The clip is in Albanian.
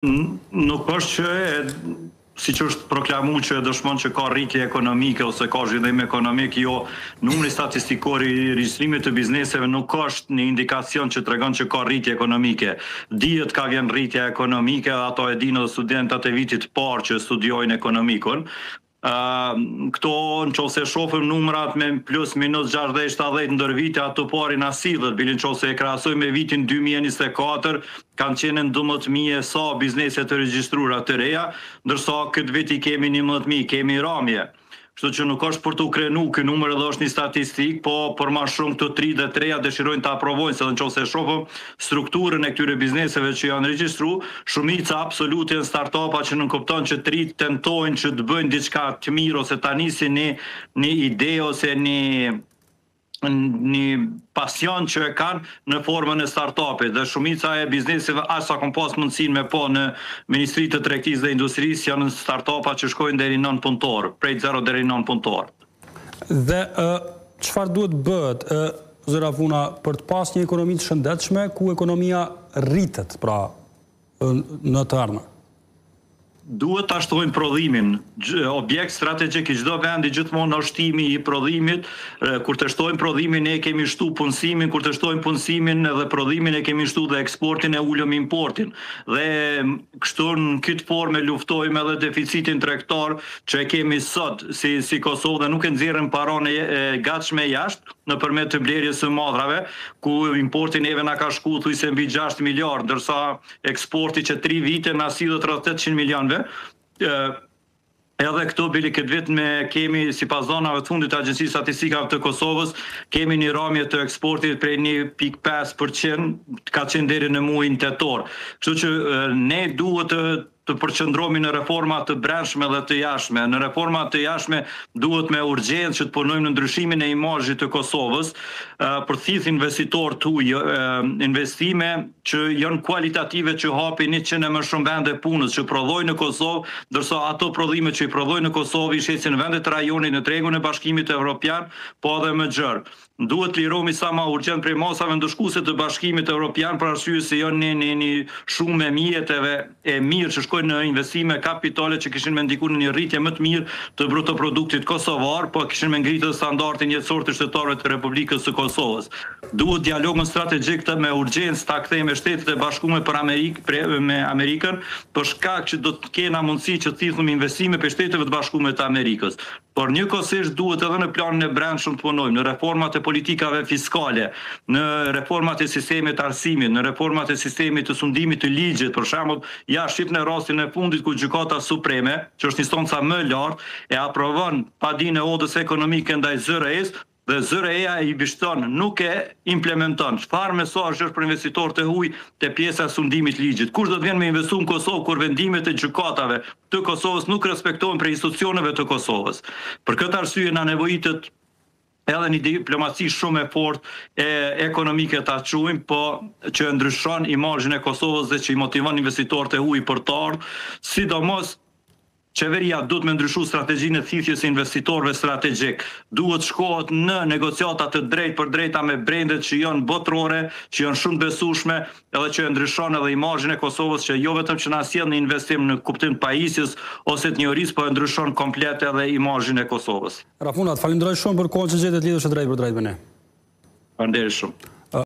Nuk është që si që është proklamu që dëshmon që ka rritje ekonomike ose ka zhvillim ekonomik, jo, numri statistikor i regjistrimit të bizneseve nuk është një indikacion që tregon që ka rritje ekonomike. Dihet ka vjen rritje ekonomike, ato e dinë edhe studentat e vitit parë që studiojnë ekonomikun. Këto në qose shofëm numrat me plus minus 60-70 ndër vite ato parin asilët, bilin qose e krasoj me vitin 2024, kanë qenë 12.000 sa bizneset të regjistruara të reja, ndërsa këtë vit i kemi 11.000, kemi ramje. Kështu që nuk është për të krenu, ky numër edhe është një statistik, po për ma shumë këto 3 dhe 3 dëshirojnë të aprovojnë, se dhe në qose shofëm strukturën e këtyre bizneseve që janë regjistru, shumica absolute në start-upa që nuk kupton që 3 tentojnë që të bëjnë diçka të mirë ose ta nisin një ide ose një pasion që e kanë në formën e start-upit, dhe shumica e bizneseve as sa kanë pas mundësinë me po në Ministrinë të Tregtisë dhe Industrisë janë start-upa që shkojnë deri 9 punëtor, prej 0 deri 9 punëtor. Dhe çfarë duhet bëhet, zëra Vuna, për të pas një ekonomi të shëndetshme ku ekonomia rritet, pra në të ardhmen? Duhet të ashtojnë prodhimin. Objekt strategjik i çdo vendi gjithmonë është shtimi i prodhimit. Kur të shtojmë prodhimin e kemi shtu punësimin, kur të shtojmë punësimin dhe prodhimin e kemi shtu dhe eksportin e ulëm importin. Dhe kështu në këtë formë luftojmë edhe deficitin tregtar që e kemi sot si Kosovë dhe nuk e nxjerrim paranë e gatshme jashtë nëpërmjet të blerjes së madrave, ku importi neve na ka shku thujse mbi 6 miliardë, ndërsa eksporti që 3 vite na sillet rreth 800 milionëve. Edhe këto bili këtë vit kemi si pas zonave të fundit të Agjencisë Statistikave të Kosovës, kemi një ramje të eksportit prej 1.5% ka qenë deri në muajin tetor. Kështu që ne duhet të përqendrohemi në reforma të brendshme dhe të jashtme. Në reforma të jashtme duhet me urgjencë që të punojmë në ndryshimin e imazhit të Kosovës, për thith investitor të huaj, investime që janë kualitative që hapin 100 e më shumë vende punës që prodhojnë në Kosovë, ndërsa ato prodhime që i prodhojnë në Kosovë i shesin në vendet të rajonit, në tregun e Bashkimit Evropian, po edhe më gjerë. Duhet lirohemi sa ma urgjent prej masave ndëshkuese të Bashkimit Evropian për arsye se janë një shumë e mjeteve e mirë që shkojnë në investime kapitale që kishin me ndiku në një rritje më të mirë të brutoproduktit kosovar, po kishin me ngritë standardin jetësor të shtetarëve të Republikës së Kosovës. Duhet dialogën strategjik me urgjencë ta kthejmë Shtetet e Bashkuara me Amerikën, për shkak që do të kena mundësi që të thithëm investime për Shteteve të Bashkuara të Amerikës. Por njëkohësisht duhet edhe në planin e brendshëm të punojmë, në reformat e politikave fiskale, në reformat e sistemit të arsimit, në reformat e sistemit të sundimit të ligjit, për shembull, ja shqip në rastin e fundit ku Gjykata Supreme, që është instanca më e lartë, e aprovon padinë e odës ekonomike ndaj ZRE-s, dhe ZRE-ja i bishton, nuk e implementon. Çfarë mesazh është për investitorët e huaj te pjesa e sundimit të ligjit? Kush do të vjen me investu në Kosovë kur vendimet e gjykatave të Kosovës nuk respektohen për institucioneve të Kosovës? Për këtë arsye na nevojitet edhe një diplomaci shumë e fortë ekonomike ta quajmë, po që ndryshon imazhin e Kosovës dhe që i motivon investitorët e huaj për të ardhur, sidomos qeveria duhet me ndryshu strategjinë e thithjes e investitorëve strategjik. Duhet shkohet në negociata të drejtë për drejta me brendet që janë botërore, që janë shumë besueshme, edhe që ndryshon edhe imazhin e Kosovës, që jo vetëm që na sjell në investim në kuptim të pajisjes ose të njohurisë, po ndryshon komplet edhe imazhin e Kosovës. Rafuna, falenderoj shumë për kohën që gjetet lidhësh drejt për drejt me ne. Faleminderit shumë.